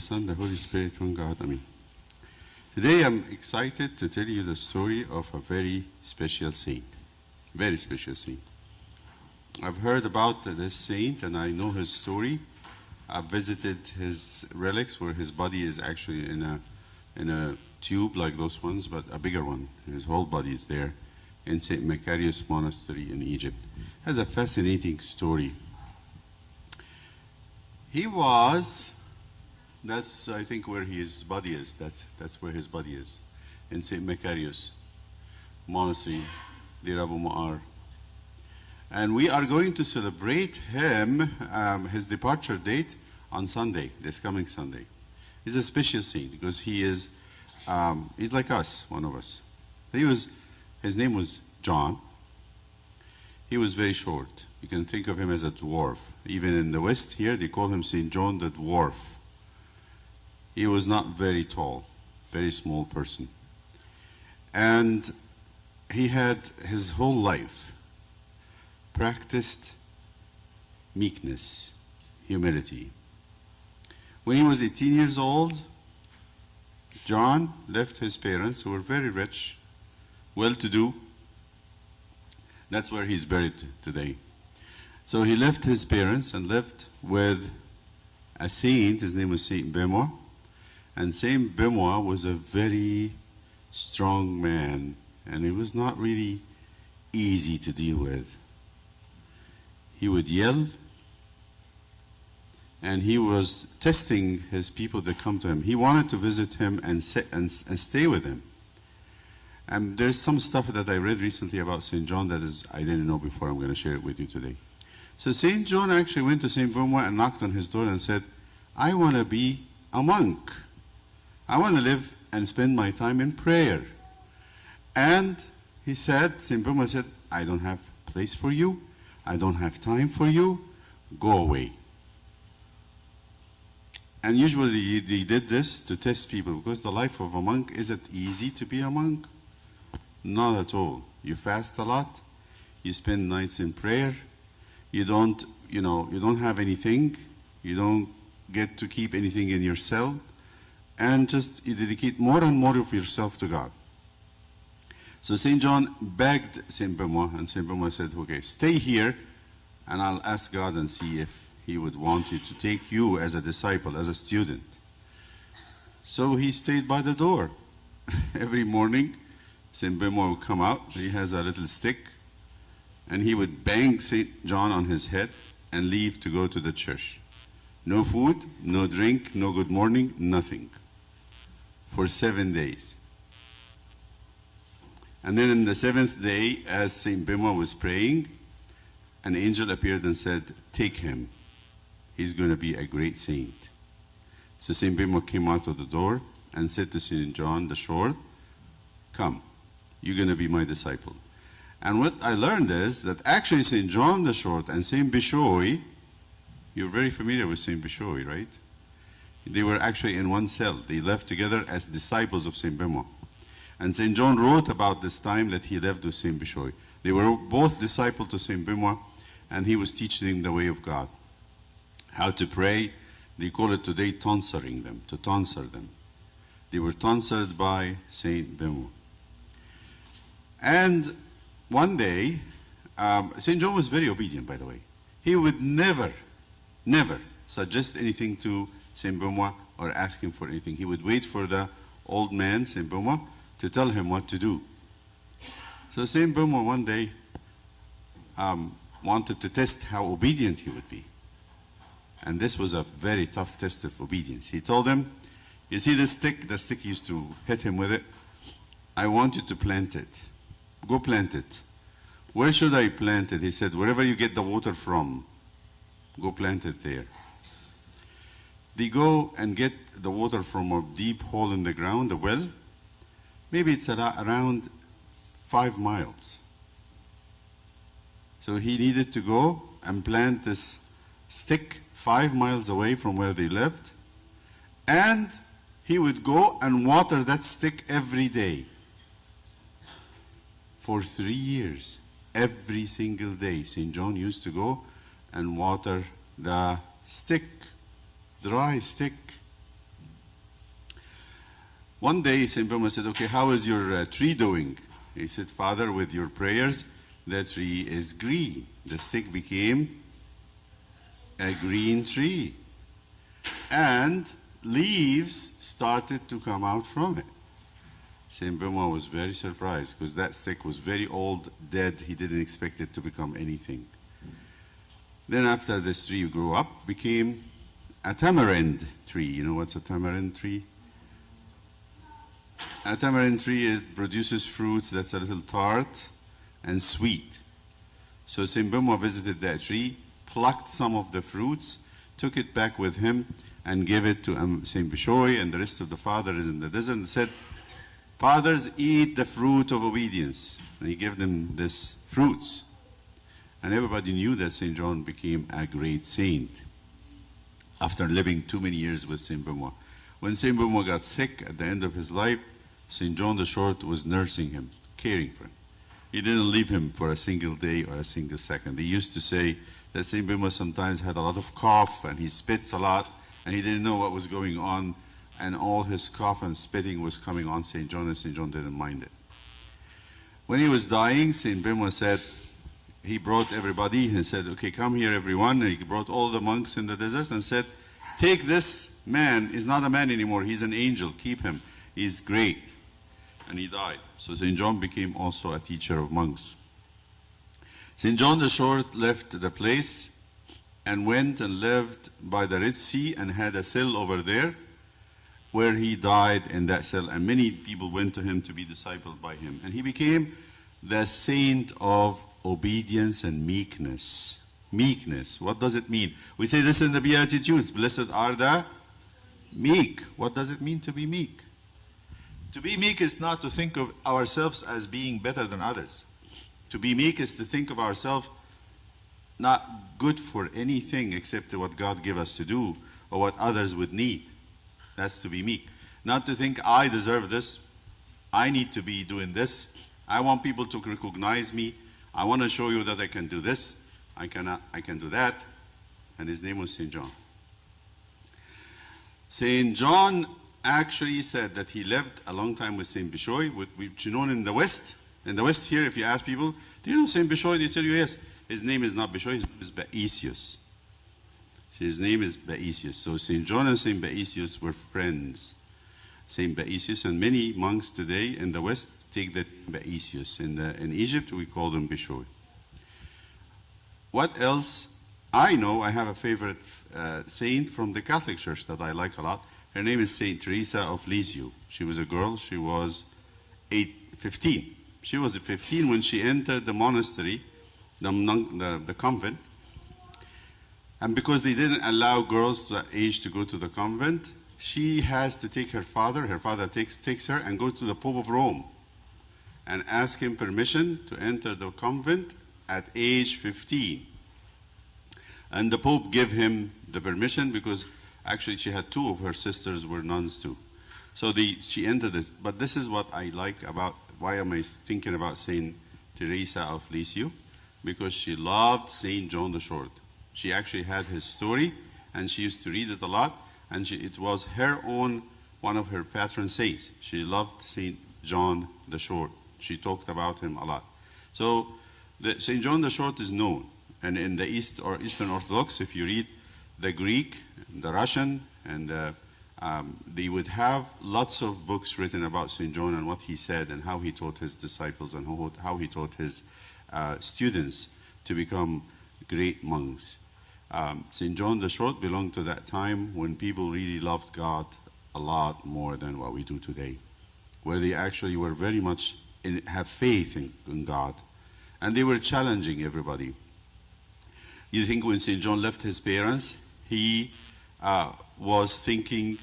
Son, the Holy Spirit, one God. Amen. Today I'm excited to tell you the story of a very special saint. Very special saint. I've heard about this saint and I know his story. I've visited his relics where his body is actually in a tube like those ones, but a bigger one. His whole body is there in St. Macarius Monastery in Egypt. Has a fascinating story. He was, that's I think where his body is. That's where his body is, in St. Macarius Monastery, Deir Abu Ma'ar. And we are going to celebrate him, his departure date on Sunday, this coming Sunday. He's a special saint because he is, he's like us, one of us. His name was John. He was very short. You can think of him as a dwarf. Even in the West here, they call him St. John the Dwarf. He was not very tall, very small person. And he had his whole life practiced meekness, humility. When he was 18 years old, John left his parents, who were very rich, well-to-do. That's where he's buried today. So he left his parents and lived with a saint. His name was Saint Benoit. And Saint Benoit was a very strong man, and he was not really easy to deal with. He would yell, and he was testing his people that come to him. He wanted to visit him and stay with him. And there's some stuff that I read recently about St. John that I didn't know before. I'm going to share it with you today. So St. John actually went to St. Benoit and knocked on his door and said, I want to be a monk. I want to live and spend my time in prayer. And he said, St. Benoit said, I don't have place for you. I don't have time for you. Go away. And usually they did this to test people because the life of a monk isn't easy to be a monk. Not at all. You fast a lot. You spend nights in prayer. You don't have anything. You don't get to keep anything in your cell. And just you dedicate more and more of yourself to God. So St. John begged St. Benoit, and St. Benoit said, okay, stay here, and I'll ask God and see if he would want you to take you as a disciple, as a student. So he stayed by the door. Every morning, St. Benoit would come out. He has a little stick, and he would bang St. John on his head and leave to go to the church. No food, no drink, no good morning, nothing. For 7 days. And then in the 7th day, as St. Benoit was praying, an angel appeared and said, take him. He's going to be a great saint. So St. Benoit came out of the door and said to St. John the Short, come, you're going to be my disciple. And what I learned is that actually St. John the Short and St. Bishoy, you're very familiar with St. Bishoy, right? They were actually in one cell. They left together as disciples of St. Benoit. And St. John wrote about this time that he lived with St. Bishoy. They were both disciples to St. Benoit, and he was teaching them the way of God. How to pray. They call it today tonsuring them, to tonsure them. They were tonsured by St. Benoit. And one day, St. John was very obedient, by the way. He would never suggest anything to St. Benoit or ask him for anything. He would wait for the old man, St. Benoit, to tell him what to do. So St. Benoit one day wanted to test how obedient he would be. And this was a very tough test of obedience. He told him, you see this stick? The stick used to hit him with it. I want you to plant it. Go plant it. Where should I plant it? He said, wherever you get the water from, go plant it there. They go and get the water from a deep hole in the ground, a well. Maybe it's around 5 miles. So he needed to go and plant this stick 5 miles away from where they lived. And he would go and water that stick every day. For 3 years, every single day, St. John used to go and water the stick, dry stick, One day, Saint Benoit said, okay, how is your tree doing? He said, Father, with your prayers, the tree is green. The stick became a green tree. And leaves started to come out from it. Saint Benoit was very surprised because that stick was very old, dead. He didn't expect it to become anything. Then after this tree grew up, became a tamarind tree. You know what's a tamarind tree? A tamarind tree produces fruits that's a little tart and sweet. So Saint Benoit visited that tree, plucked some of the fruits, took it back with him, and gave it to Saint Bishoy and the rest of the fathers in the desert, and said, fathers, eat the fruit of obedience. And he gave them these fruits. And everybody knew that Saint John became a great saint after living too many years with Saint Benoit. When Saint Benoit got sick at the end of his life, Saint John the Short was nursing him, caring for him. He didn't leave him for a single day or a single second. He used to say that Saint Benoit sometimes had a lot of cough and he spits a lot and he didn't know what was going on, and all his cough and spitting was coming on Saint John, and Saint John didn't mind it. When he was dying, Saint Benoit said, he brought everybody and said, okay, come here everyone. And he brought all the monks in the desert and said, take this man, he's not a man anymore, he's an angel, keep him, he's great. And he died. So Saint John became also a teacher of monks. Saint John the Short left the place and went and lived by the Red Sea and had a cell over there where he died in that cell, and many people went to him to be discipled by him. And he became the saint of obedience and meekness. Meekness, what does it mean? We say this in the Beatitudes, blessed are the meek. What does it mean to be meek? To be meek is not to think of ourselves as being better than others. To be meek is to think of ourselves not good for anything except what God gave us to do or what others would need. That's to be meek. Not to think, I deserve this, I need to be doing this, I want people to recognize me, I want to show you that I can do this, I can do that. And his name was Saint John. Saint John actually said that he lived a long time with Saint Bishoy, which is known in the West. In the West here, if you ask people, do you know Saint Bishoy? They tell you yes. His name is not Bishoy, his name is Paisius. His name is Paisius. So Saint John and Saint Paisius were friends. Saint Paisius and many monks today in the West take the name Paisius. In Egypt, we call them Bishoy. What else? I know I have a favorite saint from the Catholic Church that I like a lot. Her name is Saint Teresa of Lisieux. She was a girl. She was 15. She was 15 when she entered the monastery, the convent. And because they didn't allow girls that age to go to the convent, she has to take her father. Her father takes her and go to the Pope of Rome and ask him permission to enter the convent at age 15. And the Pope gave him the permission because actually she had two of her sisters were nuns too. So she entered this. But this is what I like about, why am I thinking about Saint Teresa of Lisieux? Because she loved Saint John the Short. She actually had his story and she used to read it a lot, and it was her own, one of her patron saints. She loved Saint John the Short. She talked about him a lot. So Saint John the Short is known. And in the East or Eastern Orthodox, if you read the Greek, the Russian, and they would have lots of books written about Saint John and what he said and how he taught his disciples and how he taught his students to become great monks. Saint John the Short belonged to that time when people really loved God a lot more than what we do today, where they actually were very much have faith in God, and they were challenging everybody. You think when Saint John left his parents, he was thinking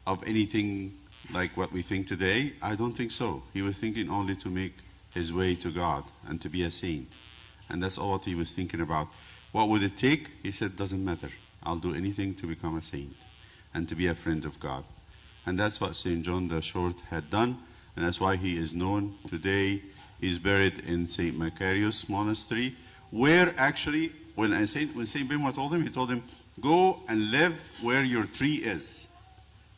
of anything like what we think today? I don't think so. He was thinking only to make his way to God and to be a saint. And that's all what he was thinking about. What would it take? He said, doesn't matter. I'll do anything to become a saint and to be a friend of God. And that's what Saint John the Short had done. And that's why he is known today. He's buried in Saint Macarius Monastery, where actually, when Saint Benoit told him, he told him, go and live where your tree is.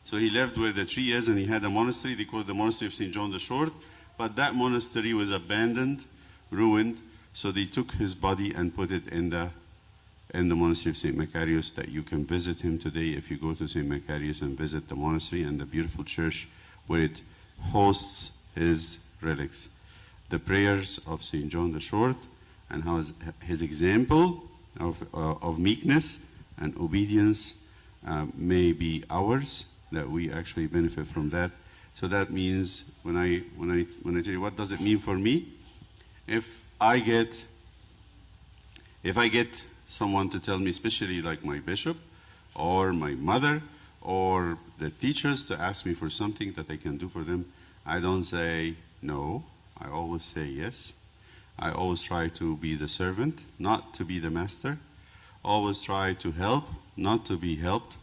So he lived where the tree is, and he had a monastery. They called it the Monastery of St. John the Short. But that monastery was abandoned, ruined. So they took his body and put it in the monastery of St. Macarius, that you can visit him today if you go to St. Macarius and visit the monastery and the beautiful church where it hosts his relics. The prayers of St. John the Short and how his example of meekness and obedience may be ours, that we actually benefit from that. So that means when I tell you what does it mean for me, if I get someone to tell me, especially like my bishop or my mother or the teachers, to ask me for something that I can do for them, I don't say no. I always say yes. I always try to be the servant, not to be the master. Always try to help, not to be helped.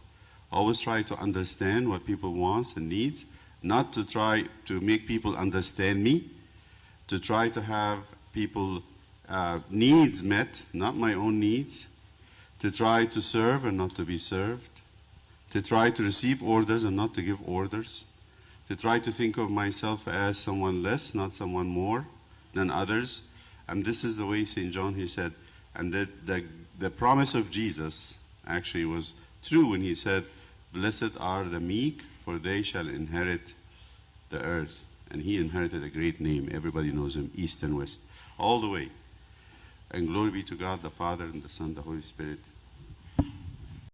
Always try to understand what people want and needs, not to try to make people understand me, to try to have people needs met, not my own needs, to try to serve and not to be served, to try to receive orders and not to give orders, to try to think of myself as someone less, not someone more than others. And this is the way St. John, he said, and the promise of Jesus actually was true when he said, "Blessed are the meek, for they shall inherit the earth." And he inherited a great name. Everybody knows him, east and west, all the way. And glory be to God, the Father, and the Son, and the Holy Spirit.